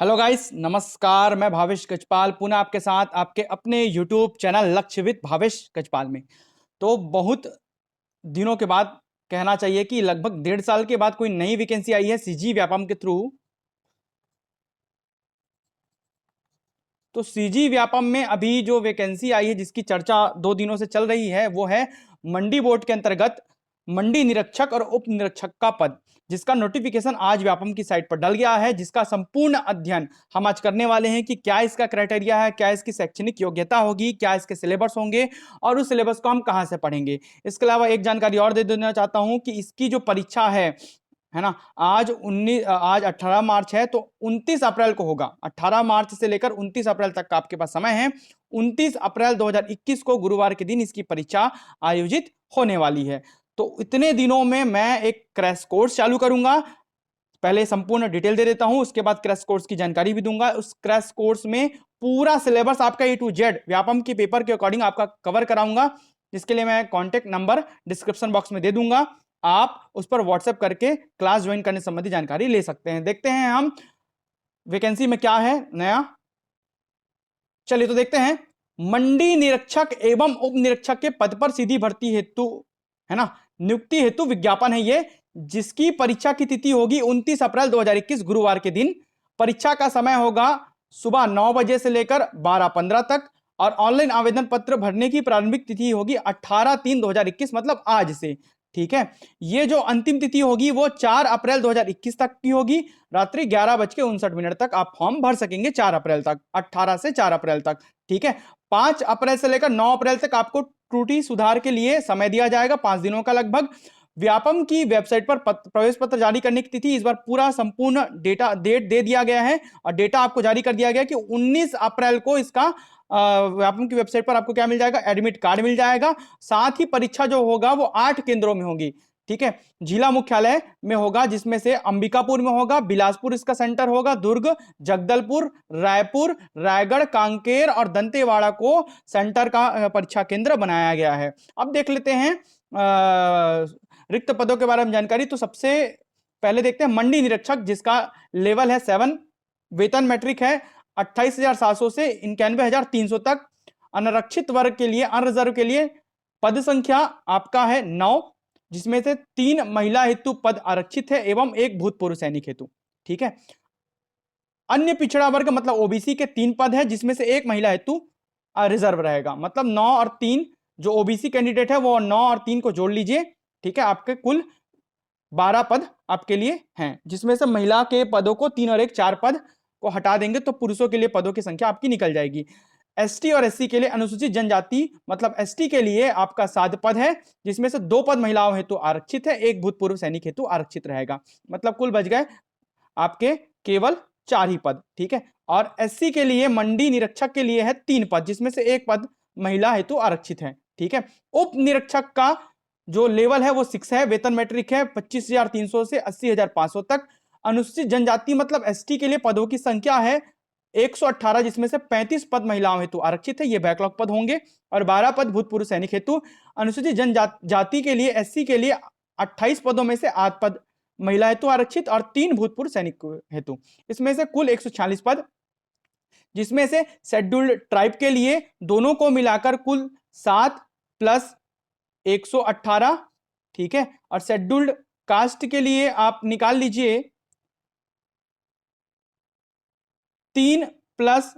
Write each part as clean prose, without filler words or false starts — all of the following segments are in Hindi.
हेलो गाइस, नमस्कार। मैं भावेश गजपाल पुनः आपके साथ आपके अपने यूट्यूब चैनल लक्ष्य विद भावेश गजपाल में। तो बहुत दिनों के बाद कहना चाहिए कि लगभग 1.5 साल के बाद कोई नई वैकेंसी आई है सीजी व्यापम के थ्रू। तो सीजी व्यापम में अभी जो वैकेंसी आई है जिसकी चर्चा 2 दिनों से चल रही है वो है मंडी बोर्ड के अंतर्गत मंडी निरीक्षक और उप निरीक्षक का पद, जिसका नोटिफिकेशन आज व्यापम की साइट पर डल गया है, जिसका संपूर्ण अध्ययन हम आज करने वाले हैं कि क्या इसका क्राइटेरिया है, क्या इसकी शैक्षणिक योग्यता होगी, क्या इसके सिलेबस होंगे और उस सिलेबस को हम कहां से पढ़ेंगे। इसके अलावा एक जानकारी और दे देना चाहता हूं कि इसकी जो परीक्षा है ना, आज 18 मार्च है तो 29 अप्रैल को होगा। 18 मार्च से लेकर 29 अप्रैल तक का आपके पास समय है। 29 अप्रैल 2021 को गुरुवार के दिन इसकी परीक्षा आयोजित होने वाली है। तो इतने दिनों में मैं एक क्रैश कोर्स चालू करूंगा। पहले संपूर्ण डिटेल दे देता हूं, उसके बाद क्रैश कोर्स की जानकारी भी दूंगा। उस क्रैश कोर्स में पूरा सिलेबस आपका A to Z व्यापम के पेपर के अकॉर्डिंग आपका कवर कराऊंगा, जिसके लिए मैं कॉन्टेक्ट नंबर डिस्क्रिप्शन बॉक्स में दे दूंगा। आप उस पर व्हाट्सएप करके क्लास ज्वाइन करने संबंधी जानकारी ले सकते हैं। देखते हैं हम वैकेंसी में क्या है नया। चलिए तो देखते हैं। मंडी निरीक्षक एवं उप निरीक्षक के पद पर सीधी भर्ती हेतु, है ना, नियुक्ति हेतु विज्ञापन है ये, जिसकी परीक्षा की तिथि होगी 29 अप्रैल 2021 गुरुवार के दिन। परीक्षा का समय होगा सुबह 9 बजे से लेकर 12:15 तक और ऑनलाइन आवेदन पत्र भरने की प्रारंभिक तिथि होगी 18/3/2021, मतलब आज से। ठीक है, ये जो अंतिम तिथि होगी वो 4 अप्रैल 2021 तक की होगी। रात्रि 11:59 तक आप फॉर्म भर सकेंगे। 4 अप्रैल तक, 18 से 4 अप्रैल तक। ठीक है, 5 अप्रैल से लेकर 9 अप्रैल तक आपको त्रुटि सुधार के लिए समय दिया जाएगा, 5 दिनों का लगभग। व्यापम की वेबसाइट पर प्रवेश पत्र जारी करने की तिथि इस बार पूरा संपूर्ण डेट दे दिया गया है और डेटा आपको जारी कर दिया गया कि 19 अप्रैल को इसका व्यापम की वेबसाइट पर आपको क्या मिल जाएगा, एडमिट कार्ड मिल जाएगा। साथ ही परीक्षा जो होगा वो 8 केंद्रों में होगी। ठीक है, जिला मुख्यालय में होगा, जिसमें से अंबिकापुर में होगा, बिलासपुर इसका सेंटर होगा, दुर्ग, जगदलपुर, रायपुर, रायगढ़, कांकेर और दंतेवाड़ा को सेंटर का परीक्षा केंद्र बनाया गया है। अब देख लेते हैं रिक्त पदों के बारे में जानकारी। तो सबसे पहले देखते हैं मंडी निरीक्षक, जिसका लेवल है 7, वेतन मैट्रिक है 28,700 से 91,300 तक। अनारक्षित वर्ग के लिए, अनरिजर्व के लिए पद संख्या आपका है 9, जिसमें से 3 महिला हेतु पद आरक्षित है एवं 1 भूतपूर्व सैनिक हेतु। ठीक है, अन्य पिछड़ा वर्ग मतलब ओबीसी के 3 पद है, जिसमें से 1 महिला हेतु रिजर्व रहेगा। मतलब 9 और 3 जो ओबीसी कैंडिडेट है वो 9 और 3 को जोड़ लीजिए। ठीक है, आपके कुल 12 पद आपके लिए हैं, जिसमें से महिला के पदों को 3 और 1 4 पद को हटा देंगे तो पुरुषों के लिए पदों की संख्या आपकी निकल जाएगी। एसटी और एससी के लिए, अनुसूचित जनजाति मतलब एसटी के लिए आपका 7 पद है, जिसमें से 2 पद महिलाओं हेतु आरक्षित है, 1 भूतपूर्व सैनिक हेतु आरक्षित रहेगा। मतलब कुल बच गए आपके केवल 4 ही पद। ठीक है, और एससी के लिए मंडी निरीक्षक के लिए है 3 पद, जिसमें से 1 पद महिला हेतु आरक्षित है। ठीक है, उप निरीक्षक का जो लेवल है वो 6 है, वेतन मैट्रिक है 25,300 से 80,500 तक। अनुसूचित जनजाति मतलब एसटी के लिए पदों की संख्या है 118, जिसमें से 35 पद महिलाओं हेतु आरक्षित है, ये बैकलॉग पद होंगे, और 12 पद भूतपूर्व सैनिक हेतु। अनुसूचित जनजाति के लिए, एससी के लिए 28 पदों में से 8 पद महिला हेतु आरक्षित और 3 भूतपूर्व सैनिक हेतु। इसमें से कुल 146 पद, जिसमें से शेड्यूल्ड ट्राइब के लिए दोनों को मिलाकर कुल 7 प्लस 118। ठीक है, और शेड्यूल्ड कास्ट के लिए आप निकाल लीजिए 3 प्लस।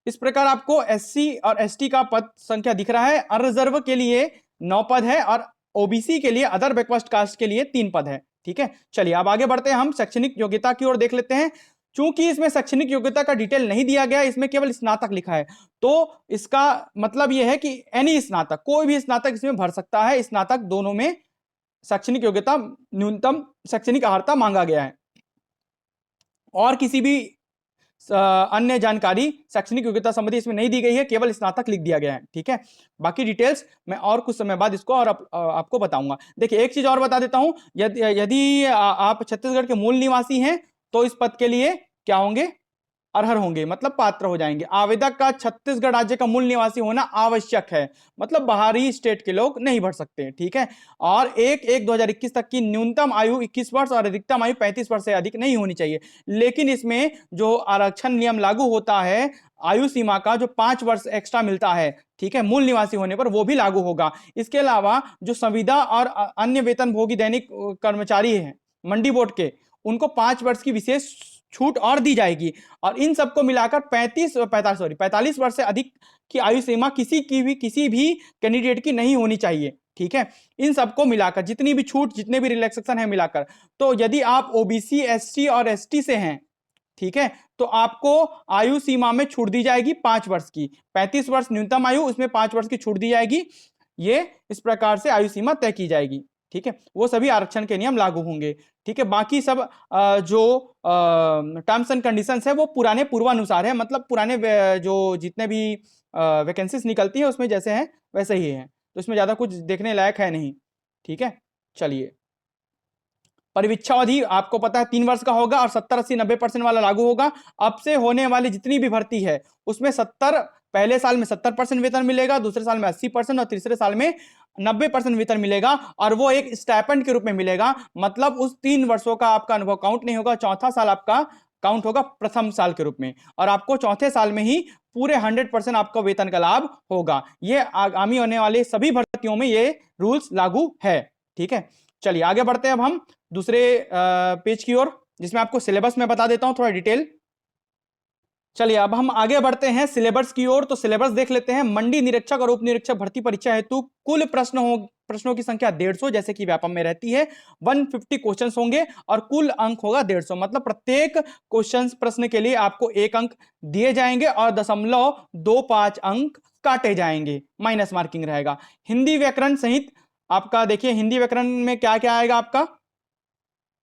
इस प्रकार आपको एससी और एसटी का पद संख्या दिख रहा है। अनरिजर्व के लिए 9 पद है और ओबीसी के लिए, अदर बैकवर्ड कास्ट के लिए 3 पद है। ठीक है, चलिए अब आगे बढ़ते हैं, हम शैक्षणिक योग्यता की ओर देख लेते हैं। चूंकि इसमें शैक्षणिक योग्यता का डिटेल नहीं दिया गया, इसमें केवल स्नातक लिखा है, तो इसका मतलब यह है कि एनी स्नातक, कोई भी स्नातक इसमें भर सकता है। स्नातक दोनों में शैक्षणिक योग्यता, न्यूनतम शैक्षणिक अर्हता मांगा गया है। और किसी भी अन्य जानकारी शैक्षणिक योग्यता संबंधी इसमें नहीं दी गई है, केवल स्नातक लिख दिया गया है। ठीक है, बाकी डिटेल्स मैं और कुछ समय बाद इसको और आपको बताऊंगा। देखिए एक चीज और बता देता हूं, यदि आप छत्तीसगढ़ के मूल निवासी हैं तो इस पद के लिए क्या होंगे, अर्ह होंगे, मतलब पात्र हो जाएंगे। आवेदक का छत्तीसगढ़ राज्य का मूल निवासी होना आवश्यक है, मतलब बाहरी स्टेट के लोग नहीं भर सकते, ठीक है। और 1/1/2021 तक की न्यूनतम आयु 21 वर्ष और अधिकतम आयु 35 वर्ष से अधिक नहीं होनी चाहिए। लेकिन इसमें जो आरक्षण नियम लागू होता है, आयु सीमा का जो 5 वर्ष एक्स्ट्रा मिलता है, ठीक है, मूल निवासी होने पर, वो भी लागू होगा। इसके अलावा जो संविदा और अन्य वेतनभोगी दैनिक कर्मचारी हैं मंडी बोर्ड के, उनको 5 वर्ष की विशेष छूट और दी जाएगी। और इन सबको मिलाकर 45 वर्ष से अधिक की आयु सीमा किसी भी कैंडिडेट की नहीं होनी चाहिए, ठीक है। इन सबको मिलाकर जितनी भी छूट, जितने भी रिलैक्सेशन है मिलाकर, तो यदि आप ओबीसी, एससी और एसटी से हैं, ठीक है, तो आपको आयु सीमा में छूट दी जाएगी 5 वर्ष की। 35 वर्ष न्यूनतम आयु, उसमें 5 वर्ष की छूट दी जाएगी। ये इस प्रकार से आयु सीमा तय की जाएगी, ठीक है। वो सभी आरक्षण के नियम लागू होंगे, ठीक है। बाकी सब जो टर्म्स एंड कंडीशंस है वो पुराने पूर्वानुसार है, मतलब पुराने जो जितने भी वैकेंसीज निकलती है उसमें जैसे हैं वैसे ही है, तो इसमें ज्यादा कुछ देखने लायक है नहीं, ठीक है। चलिए, परिवीक्षा अवधि आपको पता है 3 वर्ष का होगा और 70, 80, 90% वाला लागू होगा। अब से होने वाली जितनी भी भर्ती है उसमें 70, पहले साल में 70% वेतन मिलेगा, दूसरे साल में 80% और तीसरे साल में 90% वेतन मिलेगा, और वो एक स्टाइपेंड के रूप में मिलेगा। मतलब उस 3 वर्षों का आपका अनुभव काउंट नहीं होगा, चौथा साल आपका काउंट होगा प्रथम साल के रूप में, और आपको चौथे साल में ही पूरे 100% आपका वेतन का लाभ होगा। ये आगामी होने वाले सभी भर्तियों में ये रूल्स लागू है, ठीक है। चलिए आगे बढ़ते हैं अब हम दूसरे पेज की ओर, जिसमें आपको सिलेबस में बता देता हूं थोड़ा डिटेल। चलिए अब हम आगे बढ़ते हैं सिलेबस की ओर। तो सिलेबस देख लेते हैं। मंडी निरीक्षक और उप निरीक्षक भर्ती परीक्षा हेतु कुल प्रश्नों की संख्या 150, जैसे कि व्यापम में रहती है। 150 क्वेश्चंस होंगे और कुल अंक होगा 150, मतलब प्रत्येक क्वेश्चन प्रश्न के लिए आपको 1 अंक दिए जाएंगे और 0.25 अंक काटे जाएंगे, माइनस मार्किंग रहेगा। हिंदी व्याकरण सहित आपका देखिए, हिंदी व्याकरण में क्या क्या आएगा आपका,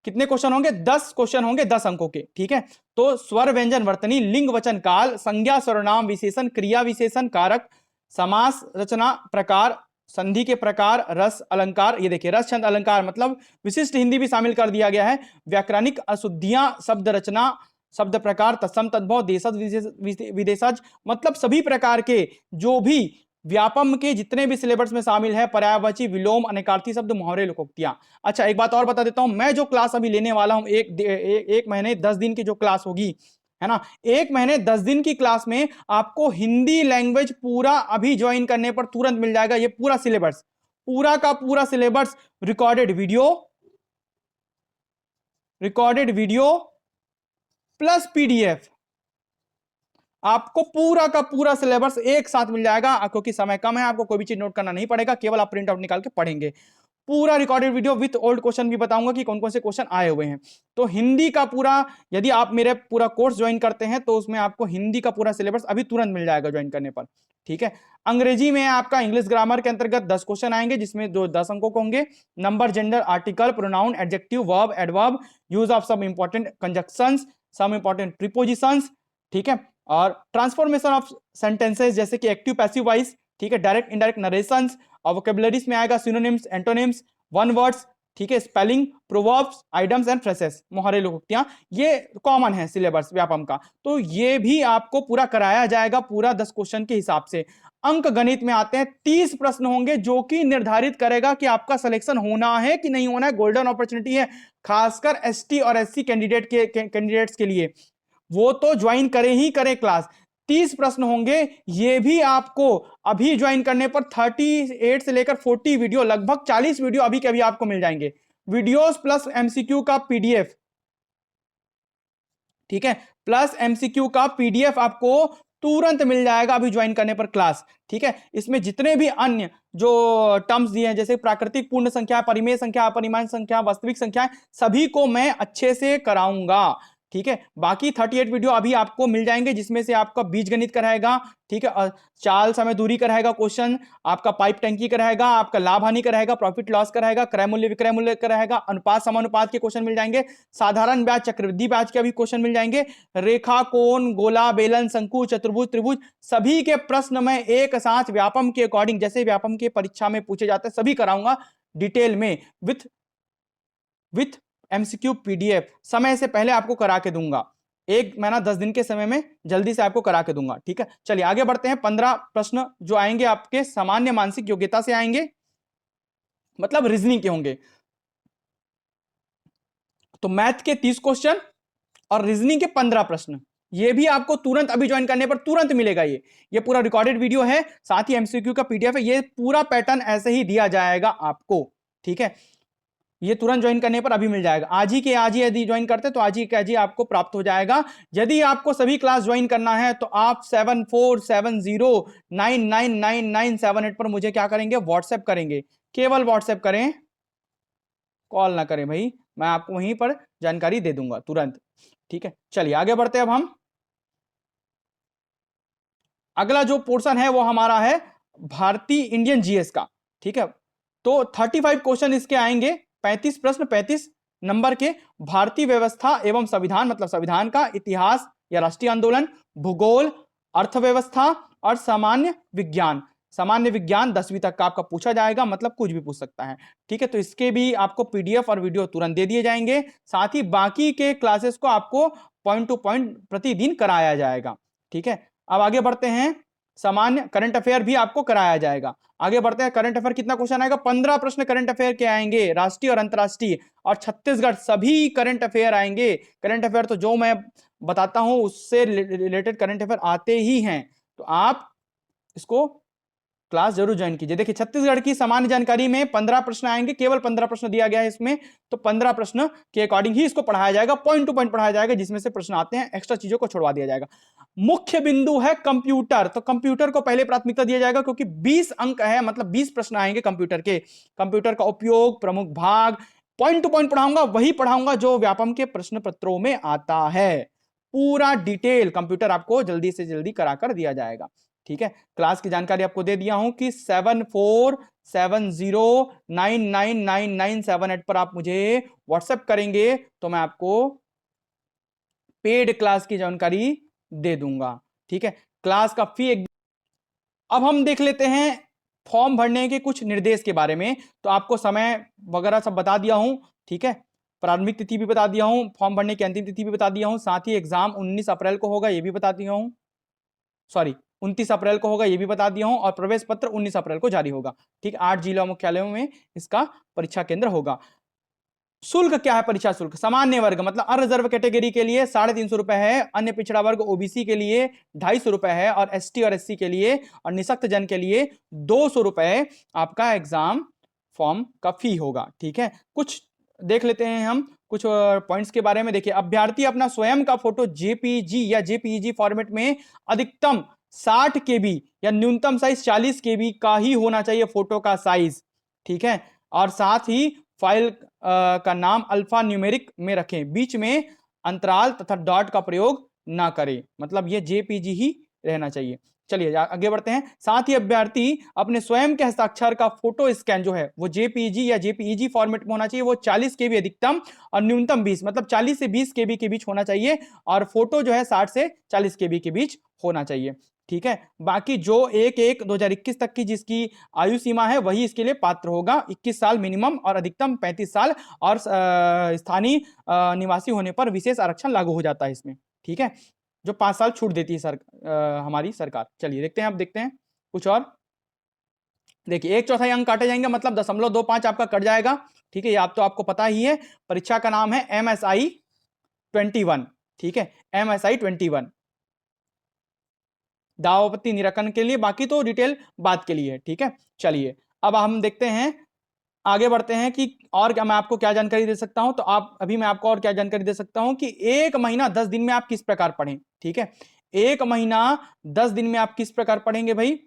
कितने क्वेश्चन होंगे, 10 क्वेश्चन होंगे 10 अंकों के, ठीक है। तो स्वर, व्यंजन, वर्तनी, लिंग, वचन, काल, संज्ञा, सर्वनाम, विशेषण, क्रिया विशेषण, कारक, समास, रचना प्रकार, संधि के प्रकार, रस, अलंकार, ये देखिए रस, छंद, अलंकार, मतलब विशिष्ट हिंदी भी शामिल कर दिया गया है। व्याकरणिक अशुद्धियां, शब्द रचना, शब्द प्रकार, तत्सम, तद्भव, देशज, विदेशज, मतलब सभी प्रकार के जो भी व्यापम के जितने भी सिलेबस में शामिल है, पर्यायवाची, विलोम, अनेकार्थी शब्द, मुहावरे, लोकोक्तियां। अच्छा, एक बात और बता देता हूं, मैं जो क्लास अभी लेने वाला हूं, एक महीने 10 दिन की जो क्लास होगी, है ना, 1 महीने 10 दिन की क्लास में आपको हिंदी लैंग्वेज पूरा अभी ज्वाइन करने पर तुरंत मिल जाएगा। ये पूरा सिलेबस, पूरा का पूरा syllabus, recorded video plus PDF, आपको पूरा का पूरा सिलेबस एक साथ मिल जाएगा। क्योंकि समय कम है, आपको कोई भी चीज नोट करना नहीं पड़ेगा, केवल आप प्रिंट आउट निकाल के पढ़ेंगे। पूरा recorded video with old question भी बताऊंगा कि कौन कौन से क्वेश्चन आए हुए हैं। तो हिंदी का पूरा, यदि आप मेरे पूरा कोर्स ज्वाइन करते हैं तो उसमें आपको हिंदी का पूरा सिलेबस अभी तुरंत मिल जाएगा ज्वाइन करने पर, ठीक है। अंग्रेजी में आपका इंग्लिश ग्रामर के अंतर्गत 10 क्वेश्चन आएंगे, जिसमें 10 अंकों के होंगे। Number, gender, article, pronoun, adjective, verb, adverb, use of some important conjunctions, some important prepositions, ठीक है। और ट्रांसफॉर्मेशन ऑफ सेंटेंसेस, जैसे कि एक्टिव, पैसिव वॉइस, ठीक है, डायरेक्ट, इनडायरेक्ट नरेशंस, और वोकैबुलरीज में आएगा सिनोनिम्स, एंटोनिम्स, वन वर्ड्स, ठीक है, spelling, proverbs, idioms and phrases, मुहावरे, लोकोक्तियां, ये कॉमन है सिलेबस व्यापम का। तो ये भी आपको पूरा कराया जाएगा, पूरा 10 क्वेश्चन के हिसाब से। अंक गणित में आते हैं, 30 प्रश्न होंगे, जो कि निर्धारित करेगा कि आपका सिलेक्शन होना है कि नहीं होना है। गोल्डन अपॉर्चुनिटी है, खासकर एसटी और एससी कैंडिडेट्स के लिए। वो तो ज्वाइन करें ही करें क्लास। 30 प्रश्न होंगे, ये भी आपको अभी ज्वाइन करने पर 38 से लेकर 40 वीडियो, लगभग 40 वीडियो अभी के अभी आपको मिल जाएंगे। वीडियोस प्लस एमसीक्यू का पीडीएफ, ठीक है, प्लस एमसीक्यू का पीडीएफ आपको तुरंत मिल जाएगा अभी ज्वाइन करने पर क्लास, ठीक है। इसमें जितने भी अन्य जो टर्म्स दिए हैं, जैसे प्राकृतिक पूर्ण संख्या, परिमेय संख्या, अपरिमेय संख्या, वास्तविक संख्या, सभी को मैं अच्छे से कराऊंगा, ठीक है। बाकी 38 वीडियो अभी आपको मिल जाएंगे, जिसमें से आपका बीजगणित कराएगा, ठीक है, चाल, समय, दूरी कराएगा क्वेश्चन, आपका पाइप टंकी कराएगा, आपका लाभ हानि कराएगा, प्रॉफिट लॉस कराएगा, क्रय मूल्य विक्रय मूल्य कराएगा, अनुपात समानुपात के क्वेश्चन मिल जाएंगे, साधारण ब्याज, चक्रवृद्धि ब्याज के भी क्वेश्चन मिल जाएंगे, रेखा, कोण, गोला, बेलन, शंकु, चतुर्भुज, त्रिभुज, सभी के प्रश्न मैं एक साथ व्यापम के अकॉर्डिंग, जैसे व्यापम के परीक्षा में पूछे जाते हैं, सभी कराऊंगा डिटेल में, विथ एमसीक्यू पीडीएफ, समय से पहले आपको करा के दूंगा, 1 महीना 10 दिन के समय में जल्दी से आपको करा के दूंगा। ठीक है, चलिए आगे बढ़ते हैं। 15 प्रश्न जो आएंगे आपके सामान्य मानसिक योग्यता से आएंगे, मतलब रीजनिंग के होंगे। तो मैथ के 30 क्वेश्चन और रीजनिंग के 15 प्रश्न, ये भी आपको तुरंत अभी ज्वाइन करने पर तुरंत मिलेगा। ये पूरा रिकॉर्डेड वीडियो है, साथ ही एमसीक्यू का पीडीएफ है। ये पूरा पैटर्न ऐसे ही दिया जाएगा आपको। ठीक है, ये तुरंत ज्वाइन करने पर अभी मिल जाएगा। आज ही के आज ही यदि ज्वाइन करते तो आज ही के आज ही आपको प्राप्त हो जाएगा। यदि आपको सभी क्लास ज्वाइन करना है तो आप 7470999978 पर मुझे क्या करेंगे, व्हाट्सएप करेंगे। केवल व्हाट्सएप करें, कॉल ना करें भाई, मैं आपको वहीं पर जानकारी दे दूंगा तुरंत। ठीक है, चलिए आगे बढ़ते हैं। अब हम अगला जो पोर्शन है वो हमारा है भारतीय इंडियन जीएस का। ठीक है, तो 35 क्वेश्चन इसके आएंगे, 35 प्रश्न 35 नंबर के। भारतीय व्यवस्था एवं संविधान, मतलब संविधान का इतिहास या राष्ट्रीय आंदोलन, भूगोल, अर्थव्यवस्था और सामान्य विज्ञान। सामान्य विज्ञान 10वीं तक का आपका पूछा जाएगा, मतलब कुछ भी पूछ सकता है। ठीक है, तो इसके भी आपको पीडीएफ और वीडियो तुरंत दे दिए जाएंगे। साथ ही बाकी के क्लासेस को आपको पॉइंट टू पॉइंट प्रतिदिन कराया जाएगा। ठीक है, अब आगे बढ़ते हैं। सामान्य करंट अफेयर भी आपको कराया जाएगा। आगे बढ़ते हैं। करंट अफेयर कितना क्वेश्चन आएगा, 15 प्रश्न करंट अफेयर के आएंगे, राष्ट्रीय और अंतरराष्ट्रीय और छत्तीसगढ़ सभी करंट अफेयर आएंगे। करंट अफेयर तो जो मैं बताता हूं उससे रिलेटेड करंट अफेयर आते ही हैं, तो आप इसको क्लास जरूर ज्वाइन कीजिए। देखिए, छत्तीसगढ़ की सामान्य जानकारी में 15 प्रश्न आएंगे, केवल 15 प्रश्न दिया गया है इसमें, तो 15 प्रश्न के अकॉर्डिंग ही इसको पढ़ाया जाएगा, पॉइंट टू पॉइंट पढ़ाया जाएगा, जिसमें से प्रश्न आते हैं, एक्स्ट्रा चीजों को छोड़वा दिया जाएगा। मुख्य बिंदु है कंप्यूटर, तो कंप्यूटर को पहले प्राथमिकता दिया जाएगा, क्योंकि 20 अंक है, मतलब 20 प्रश्न आएंगे कंप्यूटर के। कंप्यूटर का उपयोग, प्रमुख भाग, पॉइंट टू पॉइंट पढ़ाऊंगा, वही पढ़ाऊंगा जो व्यापम के प्रश्न पत्रों में आता है। पूरा डिटेल कंप्यूटर आपको जल्दी से जल्दी कराकर दिया जाएगा। ठीक है, क्लास की जानकारी आपको दे दिया हूं कि 7470999978 पर आप मुझे व्हाट्सएप करेंगे तो मैं आपको पेड क्लास की जानकारी दे दूंगा। ठीक है, क्लास का फी अब हम देख लेते हैं फॉर्म भरने के कुछ निर्देश के बारे में। तो आपको समय वगैरह सब बता दिया हूं। ठीक है, प्रारंभिक तिथि भी बता दिया हूं, फॉर्म भरने की अंतिम तिथि भी बता दिया हूं, साथ ही एग्जाम 19 अप्रैल को होगा, ये भी बता दिया हूं। सॉरी, 29 अप्रैल को होगा, ये भी बता दिया हूं, और प्रवेश पत्र 19 अप्रैल को जारी होगा। ठीक, 8 जिला मुख्यालयों में इसका परीक्षा केंद्र होगा। शुल्क क्या है, परीक्षा शुल्क सामान्य वर्ग मतलब अनरिजर्व कैटेगरी के लिए 350 रुपए है, अन्य पिछड़ा वर्ग ओबीसी के लिए 250 रुपए है, और एसटी और एससी के लिए और निःशक्त जन के लिए 200 रुपए आपका एग्जाम फॉर्म का फी होगा। ठीक है, कुछ देख लेते हैं हम कुछ पॉइंट्स के बारे में। देखिए, अभ्यर्थी अपना स्वयं का फोटो जेपीजी या जेपीईजी फॉर्मेट में अधिकतम 60 केबी या न्यूनतम साइज 40 केबी का ही होना चाहिए फोटो का साइज। ठीक है, और साथ ही फाइल का नाम अल्फा न्यूमेरिक में रखें, बीच में अंतराल तथा डॉट का प्रयोग ना करें, मतलब ये जेपीजी ही रहना चाहिए। चलिए आगे बढ़ते हैं। साथ ही अभ्यर्थी अपने स्वयं के हस्ताक्षर का फोटो स्कैन जो है वो जेपीजी या जेपीईजी फॉर्मेट में होना चाहिए, वो 40 केबी अधिकतम और न्यूनतम 20, मतलब 40 से 20 केबी के बीच होना चाहिए, और फोटो जो है 60 से 40 केबी के बीच होना चाहिए। ठीक है, बाकी जो 1/1/2021 तक की जिसकी आयु सीमा है वही इसके लिए पात्र होगा। 21 साल मिनिमम और अधिकतम 35 साल, और स्थानीय निवासी होने पर विशेष आरक्षण लागू हो जाता है इसमें। ठीक है, जो 5 साल छूट देती है हमारी सरकार। चलिए देखते हैं, अब देखते हैं कुछ और। देखिए, 1/4 अंक काटे जाएंगे, मतलब 0.25 आपका कट जाएगा। ठीक है, ये आप तो आपको पता ही है। परीक्षा का नाम है MSI 21। ठीक है, MSI 21 दावा आपत्ति निराकरण के लिए, बाकी तो डिटेल बात के लिए है। ठीक है, चलिए अब हम देखते हैं, आगे बढ़ते हैं कि और क्या मैं आपको क्या जानकारी दे सकता हूं। तो आप अभी मैं आपको और क्या जानकारी दे सकता हूं कि 1 महीना 10 दिन में आप किस प्रकार पढ़ें। ठीक है, 1 महीना 10 दिन में आप किस प्रकार पढ़ेंगे भाई।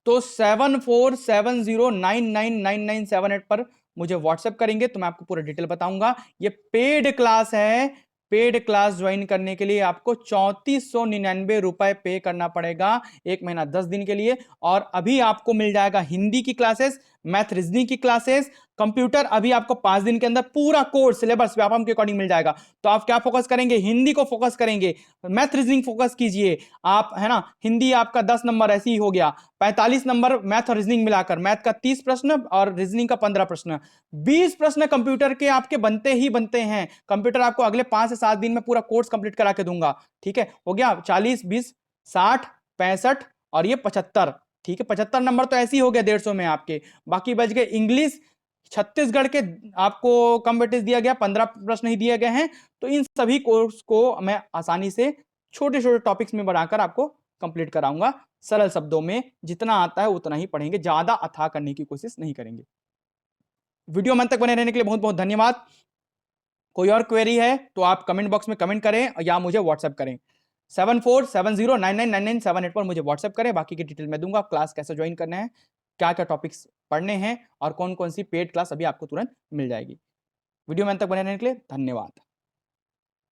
तो 7470999978 पर मुझे व्हाट्सएप करेंगे तो मैं आपको पूरा डिटेल बताऊंगा। ये पेड क्लास है, पेड क्लास ज्वाइन करने के लिए आपको 3499 रुपए पे करना पड़ेगा 1 महीना 10 दिन के लिए। और अभी आपको मिल जाएगा हिंदी की क्लासेस, मैथ रीजनिंग की क्लासेस, कंप्यूटर अभी आपको 5 दिन के अंदर पूरा कोर्स सिलेबस व्यापम के अकॉर्डिंग मिल जाएगा। तो आप क्या फोकस करेंगे, हिंदी को फोकस करेंगे, मैथ रीजनिंग फोकस कीजिए आप, है ना। हिंदी आपका 10 नंबर ऐसे ही हो गया, 45 नंबर मैथ और रीजनिंग मिलाकर, मैथ का 30 प्रश्न और रीजनिंग का 15 प्रश्न, 20 प्रश्न कंप्यूटर के आपके बनते ही बनते हैं। कंप्यूटर आपको अगले 5 से 7 दिन में पूरा कोर्स कंप्लीट करा के दूंगा, ठीक है। हो गया 40 20 60 65 और ये 75, ठीक है। 75 नंबर तो ऐसे ही हो गया 150 में आपके। बाकी बच गए इंग्लिश, छत्तीसगढ़ के आपको कम वेटेज दिया गया, 15 प्रश्न ही दिए गए हैं। तो इन सभी कोर्स को मैं आसानी से छोटे छोटे टॉपिक्स में बनाकर आपको कंप्लीट कराऊंगा। सरल शब्दों में जितना आता है उतना ही पढ़ेंगे, ज्यादा अथाह करने की कोशिश नहीं करेंगे। वीडियो में तक बने रहने के लिए बहुत बहुत धन्यवाद। कोई और क्वेरी है तो आप कमेंट बॉक्स में कमेंट करें या मुझे व्हाट्सएप करें। 7470999978 पर मुझे व्हाट्सएप करें, बाकी की डिटेल मैं दूंगा। क्लास कैसे ज्वाइन करना है, क्या क्या टॉपिक्स पढ़ने हैं और कौन कौन सी पेड क्लास अभी आपको तुरंत मिल जाएगी। वीडियो में अंत तक बने रहने के लिए धन्यवाद।